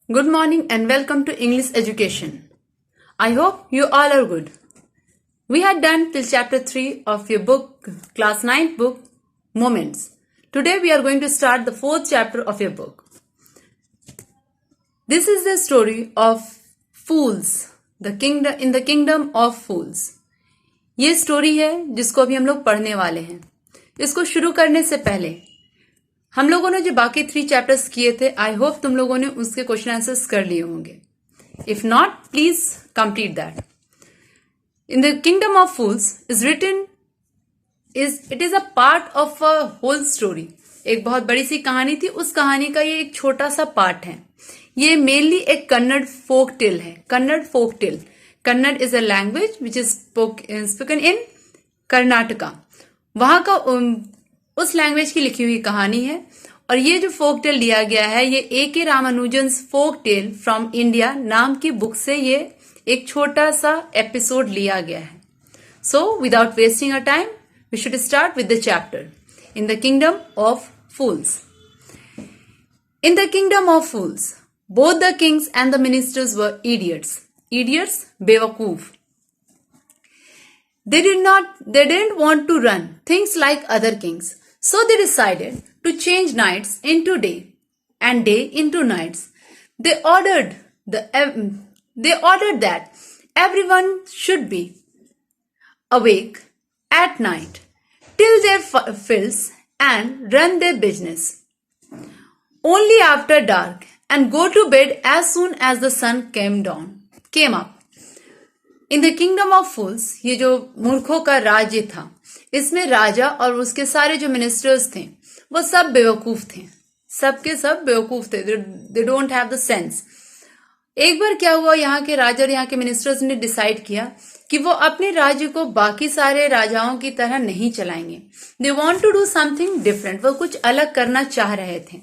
Good morning and welcome to English Education. I hope you all are good. We had done till chapter 3 of your book, class 9 book, Moments. Today we are going to start the 4th chapter of your book. This is the story of fools, in the kingdom of fools. ये story है जिसको अभी हम लोग पढ़ने वाले हैं. इसको शुरू करने से पहले हम लोगों ने जो बाकी 3 चैप्टर्स किए थे, आई होप तुम लोगों ने उसके क्वेश्चन आंसर्स कर लिए होंगे. If not, please complete that. In the kingdom of fools is written it is a part of a whole story. एक बहुत बड़ी सी कहानी थी, उस कहानी का ये एक छोटा सा पार्ट है. ये मेनली एक कन्नड़ फोक टेल है. Kannada folk tale. Kannada is a language which is spoken in Karnataka. वहां का उस लैंग्वेज की लिखी हुई कहानी है. और ये जो फोक टेल दिया गया है, ये A.K. Ramanujan folk tale from India नाम की बुक से ये एक छोटा सा एपिसोड लिया गया है. So without wasting a time we should start with the chapter in the kingdom of fools. In the kingdom of fools both the kings and the ministers were idiots. Idiots, बेवकूफ. They didn't want to run things like other kings. So they decided to change nights into day and day into nights. They ordered that everyone should be awake at night till their fills and run their business only after dark and go to bed as soon as the sun came up. In the kingdom of fools, ये जो मूर्खों का राज्य था, इसमें राजा और उसके सारे जो मिनिस्टर्स थे वो सब बेवकूफ थे. सबके सब बेवकूफ थे. They don't have the sense. एक बार क्या हुआ, यहाँ के राजा और यहाँ के मिनिस्टर्स ने डिसाइड किया कि वो अपने राज्य को बाकी सारे राजाओं की तरह नहीं चलाएंगे. They want to do something different. वो कुछ अलग करना चाह रहे थे.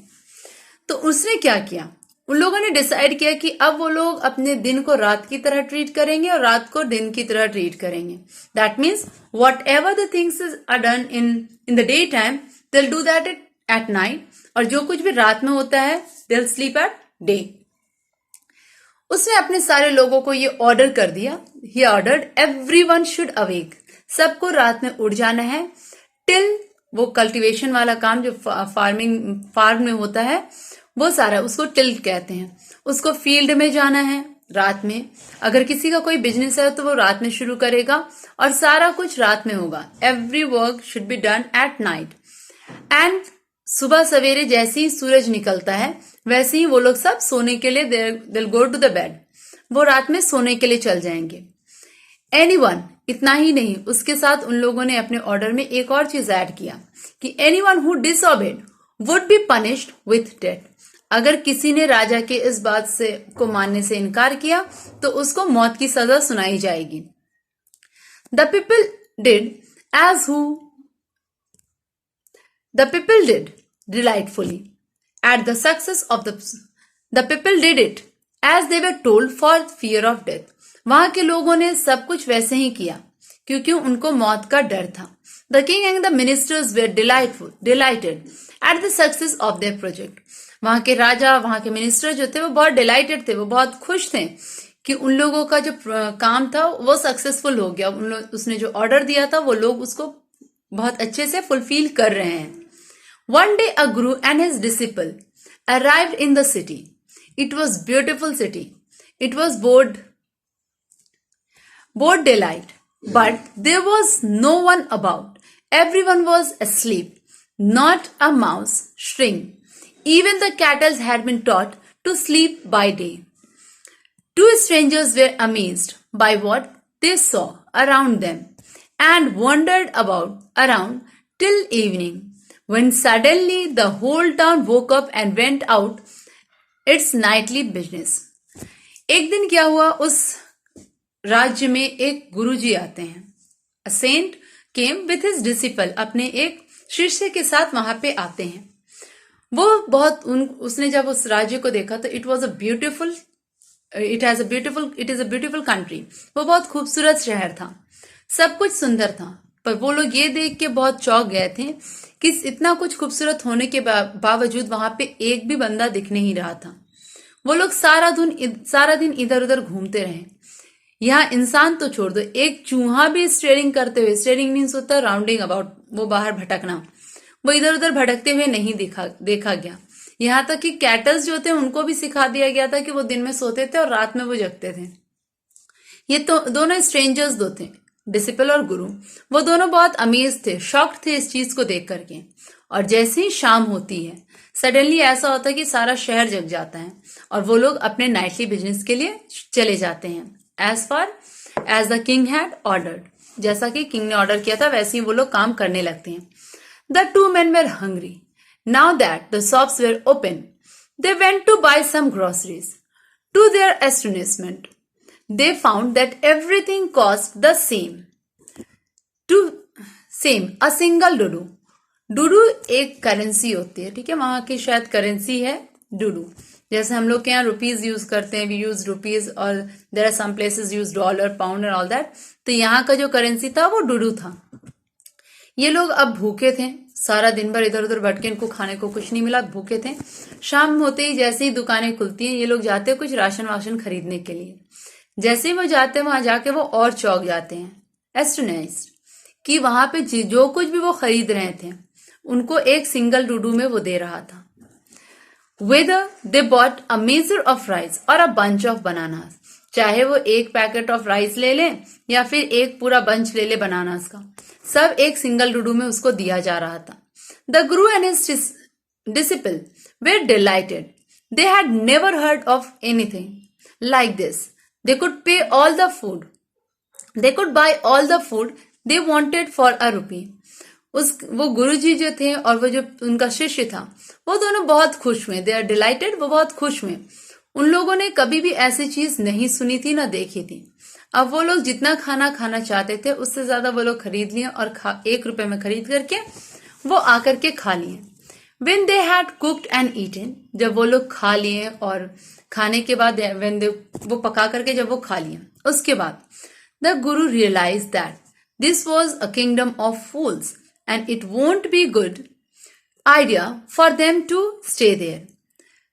तो उसने क्या किया, उन लोगों ने डिसाइड किया कि अब वो लोग अपने दिन को रात की तरह ट्रीट करेंगे और रात को दिन की तरह ट्रीट करेंगे. That means whatever the things are done in the day time, they do that at night. और जो कुछ भी रात में होता है, दे स्लीप एट डे. उसने अपने सारे लोगों को ये ऑर्डर कर दिया. He ordered everyone should awake. सबको रात में उठ जाना है. टिल वो कल्टीवेशन वाला काम जो फार्म में होता है, वो सारा उसको टिल कहते हैं. उसको फील्ड में जाना है रात में. अगर किसी का कोई बिजनेस है तो वो रात में शुरू करेगा और सारा कुछ रात में होगा. Every work should be done at night. And सुबह सवेरे जैसे ही सूरज निकलता है, वैसे ही वो लोग सब सोने के लिए दिल गो टू द बेड. वो रात में सोने के लिए चल जाएंगे. एनीवन, इतना ही नहीं, उसके साथ उन लोगों ने अपने ऑर्डर में एक और चीज ऐड किया कि anyone who disobeyed would be punished with death. अगर किसी ने राजा के इस बात से को मानने से इनकार किया तो उसको मौत की सजा सुनाई जाएगी. The people did delightfully at the success of the people did it as they were told for fear of death. वहां के लोगों ने सब कुछ वैसे ही किया क्योंकि उनको मौत का डर था. The king and the ministers were delighted at the success of their project. वहां के राजा, वहां के मिनिस्टर जो थे वो बहुत डिलाइटेड थे. वो बहुत खुश थे कि उन लोगों का जो काम था वो सक्सेसफुल हो गया. उसने जो ऑर्डर दिया था वो लोग उसको बहुत अच्छे से फुलफिल कर रहे हैं. One day a Guru and his disciple arrived in the city. It was beautiful city. It was bored daylight, but there was no one about. Everyone was asleep. Not a mouse stirring. Even the cattle had been taught to sleep by day. Two strangers were amazed by what they saw around them and wandered around till evening, when suddenly the whole town woke up and went out its nightly business. एक दिन क्या हुआ, उस राज्य में एक गुरुजी आते हैं. A saint came with his disciple. अपने एक शिष्य के साथ वहां पे आते हैं. वो बहुत उसने जब उस राज्य को देखा तो it is a beautiful country. वो बहुत खूबसूरत शहर था. सब कुछ सुंदर था. पर वो लोग ये देख के बहुत चौंक गए थे कि इतना कुछ खूबसूरत होने के बावजूद वहां पे एक भी बंदा दिख नहीं रहा था. वो लोग सारा दिन इधर उधर घूमते रहे। यहाँ इंसान तो छोड़ दो, एक चूहा भी स्टेयरिंग करते हुए, स्टेयरिंग मीन्स होता है राउंडिंग अबाउट, वो बाहर भटकना, वो इधर उधर भटकते हुए नहीं देखा गया। यहाँ तक कि कैटल्स जो थे उनको भी सिखा दिया गया था कि वो दिन में सोते थे और रात में वो जगते थे। ये तो दोनों स्ट्रेंजर्स दो थे, डिसिपल और गुरु। वो दोनों बहुत अमेज थे, शॉक्ड थे इस चीज को देख करके। और जैसे ही शाम होती है, सडनली ऐसा होता है कि सारा शहर जग जाता है और वो लोग अपने नाइटली बिजनेस के लिए चले जाते हैं। As far as the king had ordered, जैसा कि किंग ने ऑर्डर किया था वैसे ही वो लोग काम करने लगते हैं। The two men were hungry. Now that the shops were open, they went to buy some groceries. To their astonishment, they found that everything cost the same. A single Dudu. Dudu एक करेंसी होती है, ठीक है, वहां की शायद करेंसी है डुडू। जैसे हम लोग के यहाँ रुपीज यूज करते हैं, वी यूज रुपीज, और there are some places use dollar, pound and all that. तो यहाँ का जो करेंसी था वो डुडू था। ये लोग अब भूखे थे, सारा दिन भर इधर उधर भटके, इनको खाने को कुछ नहीं मिला, भूखे थे। शाम होते ही जैसे ही दुकानें खुलती हैं, ये लोग जाते हैं कुछ राशन वाशन खरीदने के लिए। जैसे ही वो जाते हैं वहां जाके वो और चौंक जाते हैं, एस्टोनाइज्ड, कि वहां पे जो कुछ भी वो खरीद रहे थे उनको एक सिंगल डुडू में वो दे रहा था। Whether they bought a measure of rice और अ बंच ऑफ बनानास, चाहे वो एक पैकेट ऑफ राइस ले लें या फिर एक पूरा बंच ले ले बनानास का, सब एक सिंगल डुडू में उसको दिया जा रहा था। The guru and his disciple were delighted, they had never heard of anything like this. They could pay all the food, they could buy all the food they wanted for a rupee. वो गुरुजी जो थे और वो जो उनका शिष्य था, वो दोनों बहुत खुश हुए। दे आर डिलाइटेड, वो बहुत खुश हुए। उन लोगों ने कभी भी ऐसी चीज नहीं सुनी थी ना देखी थी। अब वो लोग जितना खाना खाना चाहते थे उससे ज्यादा वो लोग खरीद लिए और 1 रुपए में खरीद करके वो आकर के खा लिए। When they had cooked and eaten, जब वो लोग खा लिए और खाने के बाद वो पका करके जब वो खा लिए, उसके बाद the Guru realized that this was a kingdom of fools and it won't be good idea for them to stay there.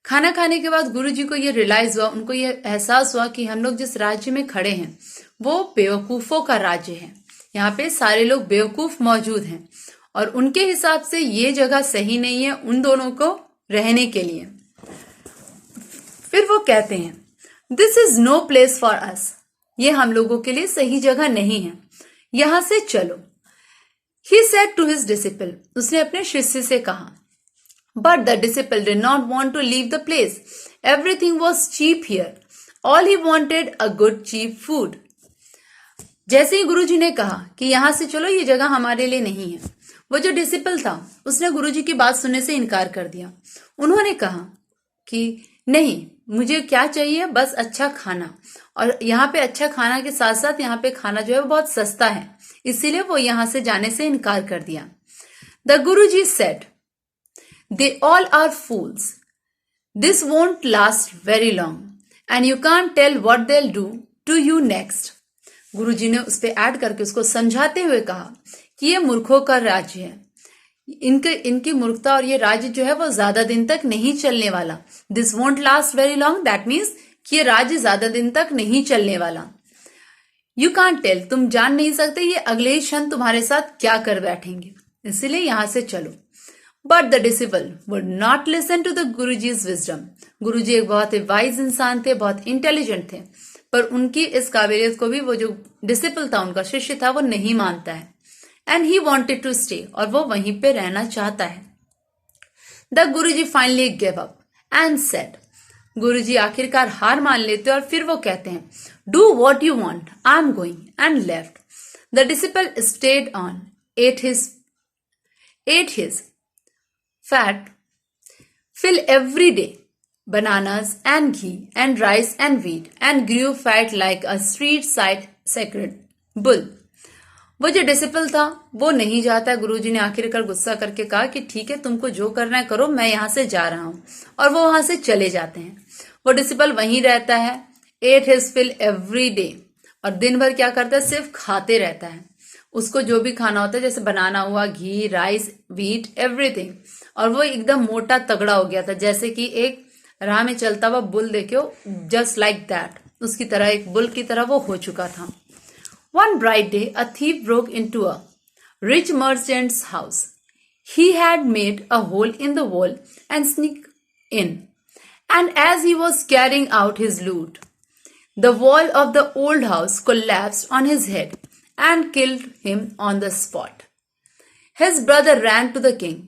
खाना खाने के बाद गुरुजी को ये रियलाइज हुआ, उनको ये एहसास हुआ कि हम लोग जिस राज्य में खड़े हैं वो बेवकूफों का राज्य है। यहाँ पे सारे लोग बेवकूफ मौजूद हैं और उनके हिसाब से ये जगह सही नहीं है उन दोनों को रहने के लिए। फिर वो कहते हैं, this is no place for us, ये हम लोगों के लिए सही जगह नहीं है, यहां से चलो। He said to his disciple, उसने अपने शिष्य से कहा। But the disciple did not want to leave the place. Everything was cheap here. All he wanted a good cheap food. जैसे ही गुरुजी ने कहा कि यहां से चलो, ये जगह हमारे लिए नहीं है, वो जो डिसिपल था उसने गुरुजी की बात सुनने से इनकार कर दिया। उन्होंने कहा कि नहीं, मुझे क्या चाहिए, बस अच्छा खाना, और यहाँ पे अच्छा खाना के साथ साथ यहाँ पे खाना जो है वो बहुत सस्ता है, इसीलिए वो यहां से जाने से इनकार कर दिया। The Guruji said, they all are fools. This won't last very long and you can't tell what they'll do to you next. गुरुजी ने उस पे ऐड करके उसको समझाते हुए कहा कि ये मूर्खों का राज्य है, इनकी मूर्खता और ये राज्य जो है वो ज्यादा दिन तक नहीं चलने वाला। This won't last very long, that means कि ये राज्य ज्यादा दिन तक नहीं चलने वाला। You can't tell, तुम जान नहीं सकते ये अगले ही क्षण तुम्हारे साथ क्या कर बैठेंगे, इसलिए यहां से चलो। But the disciple would not listen to the Guruji's wisdom. गुरुजी एक बहुत ही वाइज इंसान थे, बहुत इंटेलिजेंट थे, पर उनकी इस काबिलियत को भी वो जो डिसिपल था, उनका शिष्य था, वो नहीं मानता है। And he wanted to stay, और वो वहीं पे रहना चाहता है। The Guruji finally gave up and said, गुरुजी आखिरकार हार मान लेते और फिर वो कहते हैं, Do what you want, I'm going, and left. The disciple stayed on, ate his fat fill every day, bananas and ghee and rice and wheat, and grew fat like a street side sacred bull. वो जो disciple था वो नहीं जाता। गुरुजी ने आखिरकार गुस्सा करके कहा कि ठीक है, तुमको जो करना है करो, मैं यहां से जा रहा हूं, और वो वहां से चले जाते हैं। वो डिसिपल वहीं रहता है, ate his fill every day, और दिन भर क्या करता है, सिर्फ खाते रहता है। उसको जो भी खाना होता है, जैसे बनाना हुआ, घी, राइस, व्हीट, एवरीथिंग, और वो एकदम मोटा तगड़ा हो गया था, जैसे कि एक राह में चलता हुआ बुल देखो, जस्ट लाइक दैट, उसकी तरह, एक बुल की तरह वो हो चुका था। One bright day a thief broke into a rich merchant's house. He had made a hole in the wall and sneaked in. And as he was carrying out his loot, the wall of the old house collapsed on his head and killed him on the spot. His brother ran to the king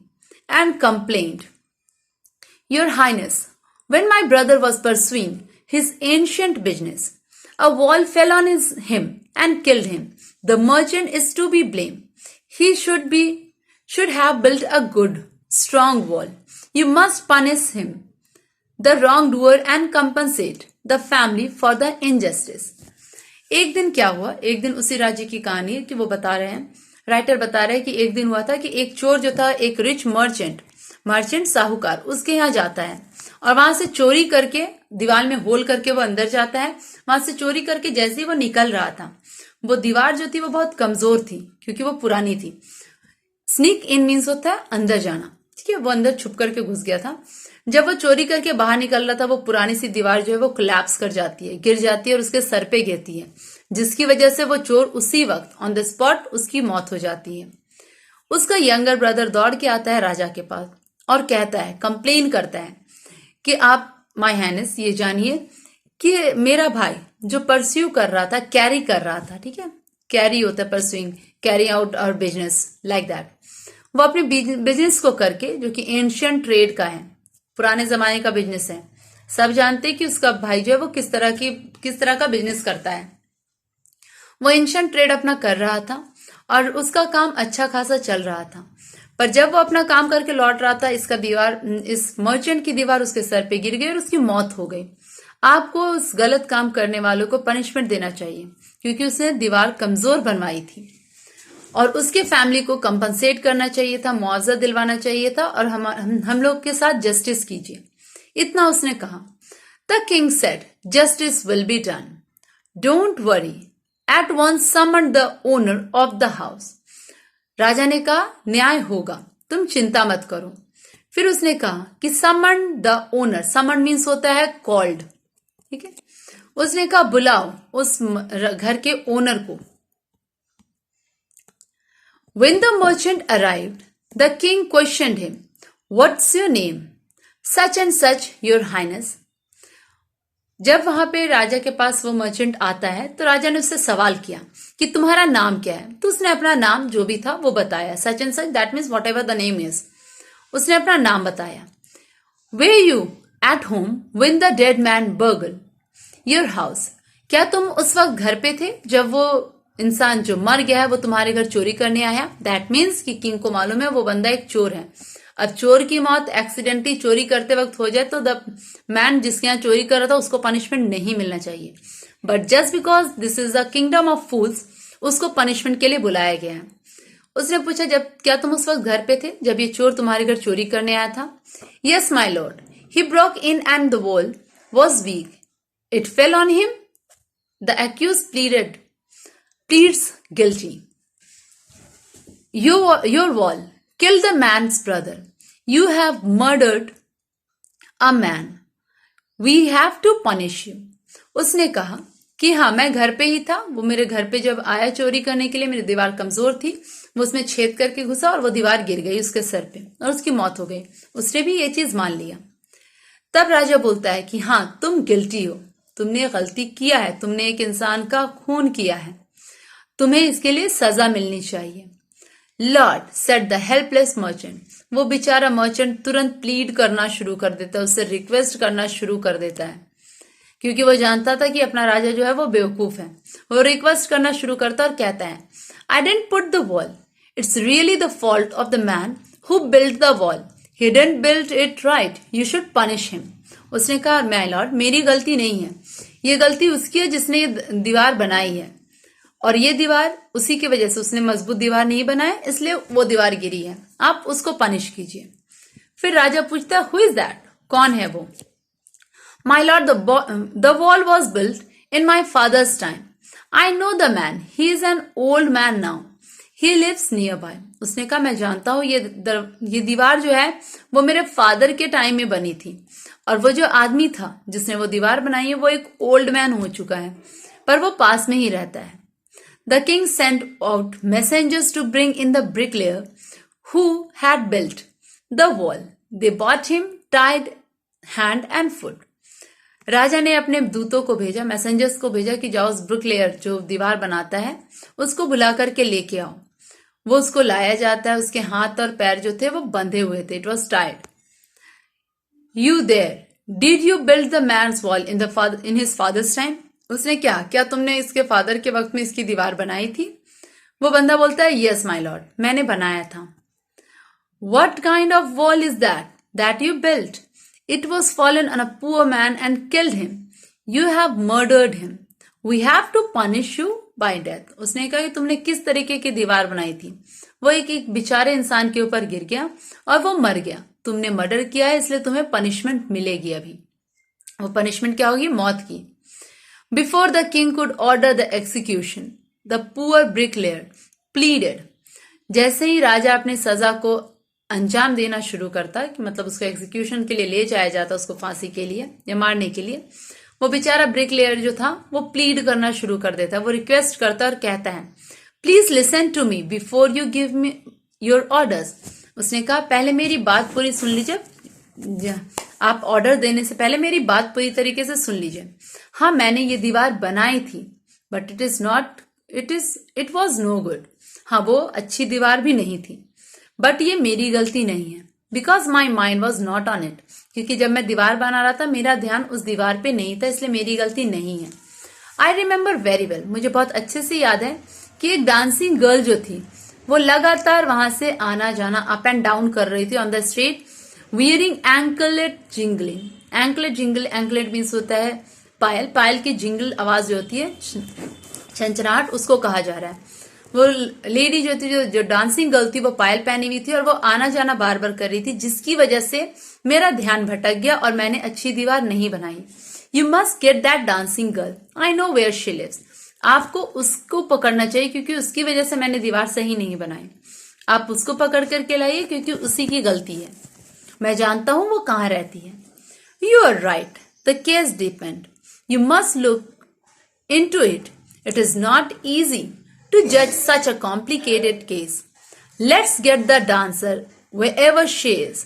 and complained, Your Highness, when my brother was pursuing his ancient business, a wall fell on him and killed him. The merchant is to be blamed. He should have built a good, strong wall. You must punish him, the wrongdoer, and compensate the family for the injustice. एक दिन क्या हुआ, एक दिन उसी राज्य की कहानी है कि वो बता रहे हैं, राइटर बता रहे हैं कि एक दिन हुआ था कि एक चोर जो था, एक रिच मर्चेंट साहूकार, उसके यहाँ जाता है और वहां से चोरी करके, दीवार में होल करके वो अंदर जाता है। वहां से चोरी करके जैसे ही वो निकल रहा था, वो दीवार जो थी वो बहुत कमजोर थी क्योंकि वो पुरानी थी। स्नीक इन मीन्स होता है अंदर जाना, ठीक है, वो अंदर छुप करके घुस गया था। जब वो चोरी करके बाहर निकल रहा था, वो पुरानी सी दीवार जो है वो कोलैप्स कर जाती है, गिर जाती है और उसके सर पे गिरती है, जिसकी वजह से वो चोर उसी वक्त ऑन द स्पॉट उसकी मौत हो जाती है। उसका यंगर ब्रदर दौड़ के आता है राजा के पास और कहता है, कंप्लेन करता है कि आप माय हाइनेस ये जानिए कि मेरा भाई जो परस्यू कर रहा था, कैरी कर रहा था, ठीक है, कैरी होता है pursuing, carry out our business, like that, वो अपने बिजनेस को करके, जो कि एंशियंट ट्रेड का है, पुराने जमाने का बिजनेस है, सब जानते हैं कि उसका भाई जो है वो किस तरह का बिजनेस करता है। वो एंशियंट ट्रेड अपना कर रहा था और उसका काम अच्छा खासा चल रहा था, पर जब वो अपना काम करके लौट रहा था, इस मर्चेंट की दीवार उसके सर पे गिर गई और उसकी मौत हो गई। आपको उस गलत काम करने वालों को पनिशमेंट देना चाहिए क्योंकि उसने दीवार कमजोर बनवाई थी, और उसके फैमिली को कंपनसेट करना चाहिए था, मुआवजा दिलवाना चाहिए था, और हम लोग के साथ जस्टिस कीजिए, इतना उसने कहा। The king said, justice will be done, don't worry, at once summon the owner of the house. राजा ने कहा, न्याय होगा, तुम चिंता मत करो। फिर उसने कहा कि समन द ओनर, समन मीन्स होता है कॉल्ड, ठीक है, उसने कहा बुलाओ उस घर के ओनर को। When the merchant arrived, the king questioned him, What's your name? Such and such, your highness. जब वहां पे राजा के पास वो मर्चेंट आता है तो राजा ने उससे सवाल किया कि तुम्हारा नाम क्या है, तो उसने अपना नाम जो भी था वो बताया, such and such, that means whatever the name is, उसने अपना नाम बताया। Were you at home when the dead man burgled your house? क्या तुम उस वक्त घर पे थे जब वो इंसान जो मर गया है वो तुम्हारे घर चोरी करने आया? दैट मीन्स कि किंग को मालूम है वो बंदा एक चोर है। अब चोर की मौत एक्सीडेंटली चोरी करते वक्त हो जाए तो द मैन जिसके यहाँ चोरी कर रहा था उसको पनिशमेंट नहीं मिलना चाहिए, but just because this is the kingdom of fools उसको पनिशमेंट के लिए बुलाया गया है। उसने पूछा, जब क्या तुम उस वक्त घर पे थे जब ये चोर तुम्हारे घर चोरी करने आया था? Yes my lord, he broke in and the wall was weak, it fell on him, the accused pleads guilty. Your wall killed the man's brother. You have murdered a man. We have to punish you. उसने कहा कि हाँ मैं घर पे ही था, वो मेरे घर पे जब आया चोरी करने के लिए, मेरी दीवार कमजोर थी, वो उसमें छेद करके घुसा और वो दीवार गिर गई उसके सर पे और उसकी मौत हो गई। उसने भी ये चीज मान लिया। तब राजा बोलता है कि हाँ तुम गिल्टी हो, तुमने गलती किया है, तुमने एक इंसान का खून किया है, तुम्हें इसके लिए सजा मिलनी चाहिए। Lord said the helpless merchant, वो बेचारा मर्चेंट तुरंत प्लीड करना शुरू कर देता है, उससे रिक्वेस्ट करना शुरू कर देता है, क्योंकि वो जानता था कि अपना राजा जो है वो बेवकूफ है। वो रिक्वेस्ट करना शुरू करता और कहता है, I didn't put the wall, it's really the fault of the man who build the wall, he didn't build it right, you should punish him. उसने कहा, माय लॉर्ड मेरी गलती नहीं है, ये गलती उसकी है जिसने ये दीवार बनाई है, और ये दीवार उसी की वजह से, उसने मजबूत दीवार नहीं बनाया इसलिए वो दीवार गिरी है, आप उसको पनिश कीजिए। फिर राजा पूछता है, हु इज दैट, कौन है वो? My lord, the wall was built in my father's time, I know the man, he is an old man now, he lives nearby, उसने कहा मैं जानता हूं ये दीवार जो है वो मेरे फादर के टाइम में बनी थी, और वो जो आदमी था जिसने वो दीवार बनाई है वो एक ओल्ड मैन हो चुका है, पर वो पास में ही रहता है। The king sent out messengers to bring in the bricklayer who had built the wall. They bought him tied hand and foot. राजा ने अपने दूतों को भेजा, मैसेंजर्स को भेजा कि जाओ उस ब्रिकलेयर जो दीवार बनाता है उसको बुला करके लेके आओ। वो उसको लाया जाता है, उसके हाथ और पैर जो थे वो बंधे हुए थे, it was tied. You there did you build the man's wall in his father's time? उसने क्या तुमने इसके फादर के वक्त में इसकी दीवार बनाई थी? वो बंदा बोलता है यस माई लॉर्ड, मैंने बनाया था। What kind of wall is that you built? It was fallen on a poor man and killed him. You have murdered him. We have to punish you by death. उसने कहा कि तुमने किस तरीके की दीवार बनाई थी? वो एक बेचारे इंसान के ऊपर गिर गया और वो मर गया। तुमने मर्डर किया है, इसलिए तुम्हें पनिशमेंट मिलेगी अभी। वो पनिशमेंट क्या होगी? मौत की। Before the king could order the execution, the poor bricklayer pleaded. जैसे ही राजा अपनी सजा को अंजाम देना शुरू करता, कि मतलब उसको एग्जीक्यूशन के लिए ले जाया जाता, उसको फांसी के लिए या मारने के लिए, वो बेचारा ब्रिकलेयर जो था वो प्लीड करना शुरू कर देता है, वो रिक्वेस्ट करता और कहता है please listen to me before you give me your orders. उसने कहा पहले मेरी बात पूरी सुन लीजिए, आप ऑर्डर देने से पहले मेरी बात पूरी तरीके से सुन लीजिए। हाँ, मैंने ये दीवार बनाई थी, but it was no good. हाँ, वो अच्छी दीवार भी नहीं थी, बट ये मेरी गलती नहीं है, because my mind was not on it, क्योंकि जब मैं दीवार बना रहा था मेरा ध्यान उस दीवार पे नहीं था, इसलिए मेरी गलती नहीं है। आई रिमेम्बर वेरी वेल, मुझे बहुत अच्छे से याद है कि एक डांसिंग गर्ल जो थी वो लगातार वहां से आना जाना अप एंड डाउन कर रही थी on the street, wearing anklet jingling. Anklet means होता है पायल, पायल की जिंगल आवाज जो होती है, छंछनाहट, उसको कहा जा रहा है। वो लेडी जो थी, जो डांसिंग गर्ल थी, वो पायल पहनी हुई थी और वो आना जाना बार बार कर रही थी, जिसकी वजह से मेरा ध्यान भटक गया और मैंने अच्छी दीवार नहीं बनाई। You must get that dancing girl, I know where she lives. आपको उसको पकड़ना चाहिए, क्योंकि उसकी वजह से मैंने दीवार सही नहीं बनाई। आप उसको पकड़ करके लाइए, क्योंकि उसी की गलती है, मैं जानता हूं वो कहाँ रहती है। You are right, the case depend, you must look into it, it is not easy to judge such a complicated case. Let's get the dancer wherever she is.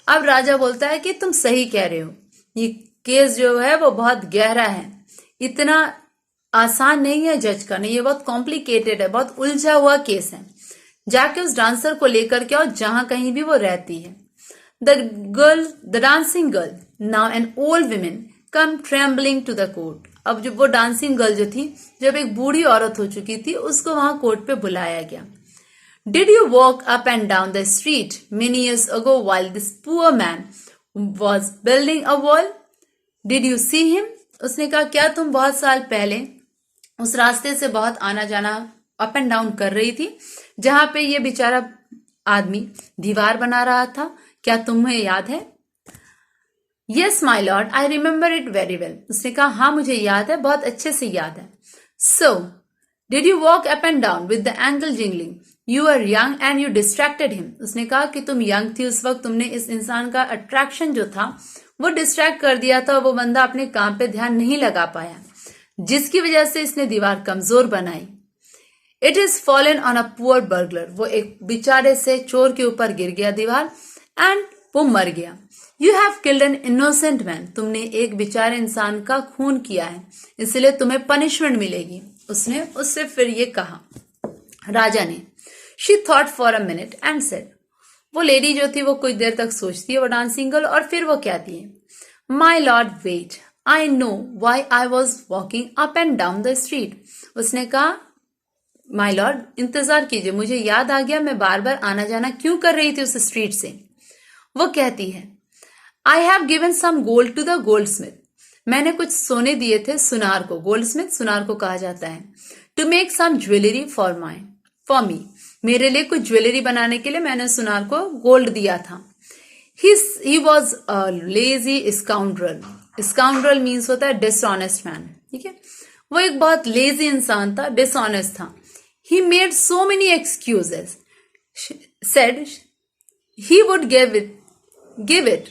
अब राजा बोलता है कि तुम सही कह रहे हो, ये केस जो है वो बहुत गहरा है, इतना आसान नहीं है जज करना, ये बहुत कॉम्प्लिकेटेड है, बहुत उलझा हुआ केस है। जाके उस डांसर को लेकर के आओ जहां कहीं भी वो रहती है। The dancing girl, now an old woman, come trembling to the court. अब जब वो डांसिंग गर्ल जो थी, जब एक बूढ़ी औरत हो चुकी थी, उसको वहां कोर्ट पे बुलाया गया। Did you walk up and down the street many years ago while this poor man was building a wall? Did you see him? उसने कहा क्या तुम बहुत साल पहले उस रास्ते से बहुत आना जाना अप एंड डाउन कर रही थी, जहां पे ये बेचारा आदमी दीवार बना रहा था? क्या तुम्हें याद है? Yes my Lord, I remember it very well. उसने कहा हाँ, मुझे याद है, बहुत अच्छे से याद है। So did you walk up and down with the ankle jingling? You are young and you distracted him. उसने कहा कि तुम यंग थी उस वक्त, तुमने इस इंसान का अट्रैक्शन जो था वो डिस्ट्रैक्ट कर दिया था, वो बंदा अपने काम पे ध्यान नहीं लगा पाया, जिसकी वजह से इसने दीवार कमजोर बनाई। It is fallen on a poor burglar, वो एक बेचारे से चोर के ऊपर गिर गया दीवार, एंड वो मर गया। You have killed an innocent man, तुमने एक बेचारे इंसान का खून किया है, इसलिए तुम्हें पनिशमेंट मिलेगी। उसने उससे फिर ये कहा, राजा ने। She thought for a minute and said, वो लेडी जो थी वो कुछ देर तक सोचती है, वो डांसिंग गर्ल, और फिर वो कहती है, my lord wait, I know why I was walking up and down the street. उसने कहा माई लॉर्ड इंतजार कीजिए, मुझे याद आ गया मैं बार बार आना जाना क्यों कर रही थी उस स्ट्रीट से। वो कहती है, I have given some gold to the goldsmith, मैंने कुछ सोने दिए थे सुनार को, गोल्ड स्मिथ सुनार को कहा जाता है, to make some jewellery for me, मेरे लिए कुछ ज्वेलरी बनाने के लिए मैंने सुनार को गोल्ड दिया था। He was a lazy scoundrel, scoundrel means होता है डिसऑनेस्ट मैन, ठीक है, वो एक बहुत लेजी इंसान था, डिसऑनेस्ट था। He made so many excuses, said he would give it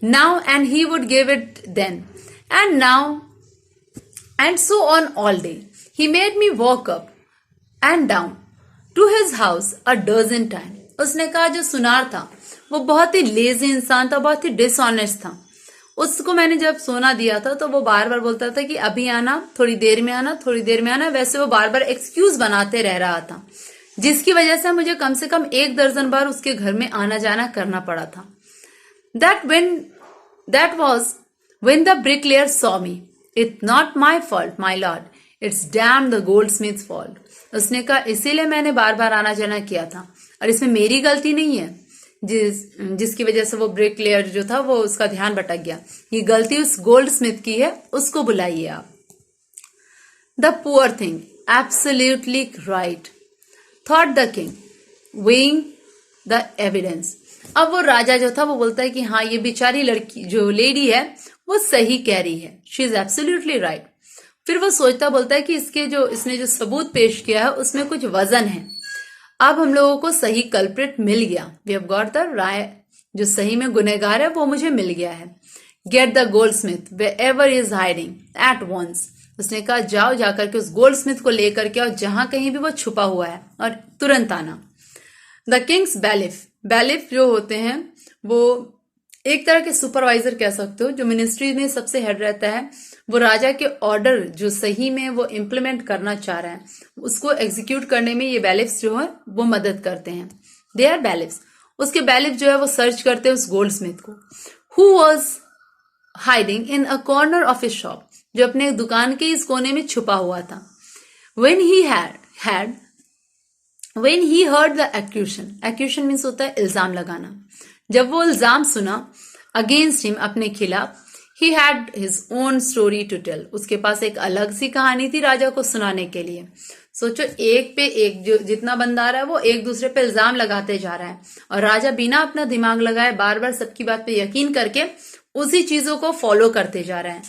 now, and he would give it then, and now, and so on all day. He made me walk up and down to his house a dozen times. उसने कहा जो सुनार था वो बहुत ही lazy इंसान था, बहुत ही डिसऑनेस्ट था. उसको मैंने जब सोना दिया था तो वो बार बार बोलता था कि अभी आना, थोड़ी देर में आना, थोड़ी देर में आना. वैसे वो बार बार एक्सक्यूज बनाते रह रहा था, जिसकी वजह से मुझे कम से कम 1 दर्जन बार उसके घर में आना जाना करना पड़ा था. That was when the bricklayer saw me. It's not my fault, my lord. It's damn the goldsmith's fault. उसने कहा इसीलिए मैंने बार बार आना जाना किया था और इसमें मेरी गलती नहीं है, जिसकी वजह से वो ब्रिकलेयर जो था वो उसका ध्यान भटक गया. ये गलती उस गोल्ड स्मिथ की है, उसको बुलाइए आप. The poor thing, absolutely right, thought the king, weighing the evidence. अब वो राजा जो था वो बोलता है कि हाँ ये बेचारी लड़की जो लेडी है वो सही कह रही है, शी इज एब्सोल्युटली राइट. फिर वो सोचता बोलता है कि इसने जो सबूत पेश किया है उसमें कुछ वजन है. अब हम लोगों को सही कल्प्रिट मिल गया. वी हैव गॉट द राय, जो सही में गुनहगार है वो मुझे मिल गया है. Get the goldsmith wherever he is hiding at once. उसने कहा जाओ जाकर के उस गोल्ड स्मिथ को लेकर के और जहां कहीं भी वो छुपा हुआ है और तुरंत आना. द किंग्स बैलिफ जो होते हैं वो एक तरह के सुपरवाइजर कह सकते हो, जो मिनिस्ट्री में सबसे हेड रहता है. वो राजा के ऑर्डर जो सही में वो इम्प्लीमेंट करना चाह रहा है उसको एग्जीक्यूट करने में ये बैलिफ्स जो है वो मदद करते हैं. They are bailiffs. उसके बैलिफ जो है वो सर्च करते हैं उस गोल्ड स्मिथ को, who was hiding in a corner of his shop, जो अपने दुकान के इस कोने में छुपा हुआ था. When he heard the accusation means होता है इल्जाम लगाना. जब वो इल्जाम सुना अगेंस्ट हिम, अपने खिलाफ, he had his own story to tell. उसके पास एक अलग सी कहानी थी राजा को सुनाने के लिए. सोचो एक पे एक जो जितना बंदा आ रहा है वो एक दूसरे पे इल्जाम लगाते जा रहा है और राजा बिना अपना दिमाग लगाए बार बार सबकी बात पे यकीन करके उसी चीजों को फॉलो करते जा रहा है.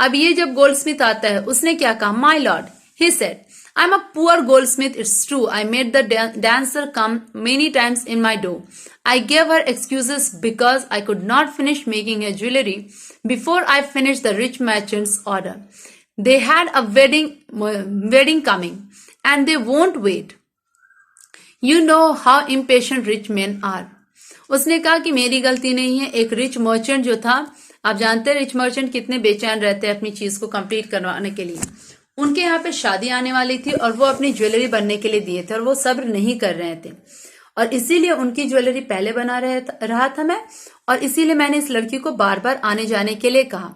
अब ये जब गोल्डस्मिथ आता है उसने क्या कहा, my Lord, he said, I'm a poor goldsmith, it's true. I made the dancer come many times in my door. I gave her excuses because I could not finish making her jewelry before I finished the rich merchant's order. They had a wedding coming and they won't wait. You know how impatient rich men are. उसने कहा कि मेरी गलती नहीं है. एक rich merchant जो था, आप जानते हैं रिच मर्चेंट कितने बेचैन रहते हैं अपनी चीज को कंप्लीट करवाने के लिए. उनके यहाँ पे शादी आने वाली थी और वो अपनी ज्वेलरी बनने के लिए दिए थे और वो सब्र नहीं कर रहे थे और इसीलिए उनकी ज्वेलरी पहले बना रहा था मैं, और इसीलिए मैंने इस लड़की को बार बार आने जाने के लिए कहा.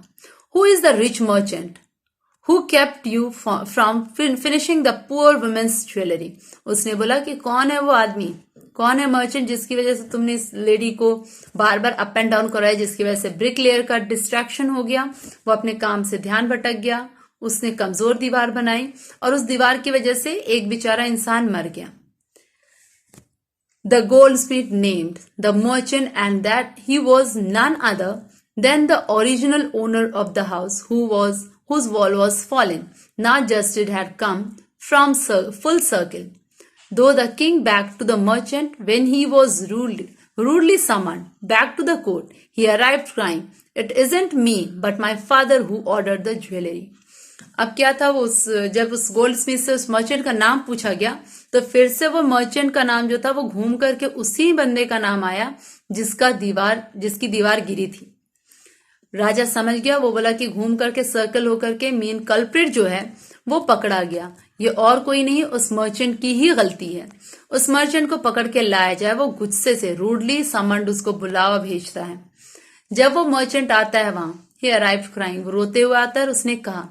Who is the rich merchant who kept you from finishing the poor women's jewellery. उसने बोला कि कौन है वो आदमी, कौन है मर्चेंट जिसकी वजह से तुमने इस लेडी को बार बार अप एंड डाउन कराया, जिसकी वजह से ब्रिक लेयर का डिस्ट्रैक्शन हो गया, वो अपने काम से ध्यान भटक गया, उसने कमजोर दीवार बनाई और उस दीवार की वजह से एक बेचारा इंसान मर गया. The goldsmith named the merchant and that he was none other than the original owner of the house whose wall was fallen. Not just it had come from full circle. Though the king back to the merchant when he was rudely summoned back to the court, he arrived crying, "It isn't me, but my father who ordered the jewelry." अब क्या था, वो जब उस gold Smith से उस merchant का नाम पूछा गया तो फिर से वो मर्चेंट का नाम जो था वो घूम करके उसी बंदे का नाम आया जिसकी दीवार गिरी थी. राजा समझ गया, वो बोला कि घूम करके सर्कल होकर के मेन कल्प्रिट जो है वो पकड़ा गया. ये और कोई नहीं, उस मर्चेंट की ही गलती है. उस मर्चेंट को पकड़ के लाया जाए. वो गुस्से से रूडली समन्ड उसको बुलावा भेजता है. जब वो मर्चेंट आता है वहां, ही अराइव्ड क्राइंग, वो रोते हुए आता है. उसने कहा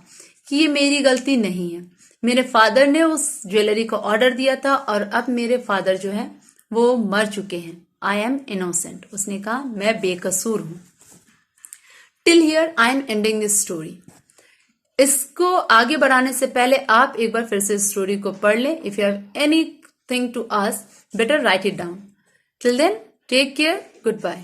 कि ये मेरी गलती नहीं है, मेरे फादर ने उस ज्वेलरी को ऑर्डर दिया था और अब मेरे फादर जो है वो मर चुके हैं. I am innocent. उसने कहा मैं बेकसूर हूं. Till here I am ending this story. इसको आगे बढ़ाने से पहले आप एक बार फिर से स्टोरी को पढ़ लें. If you have anything to ask, better write it down. Till then, take care, good bye.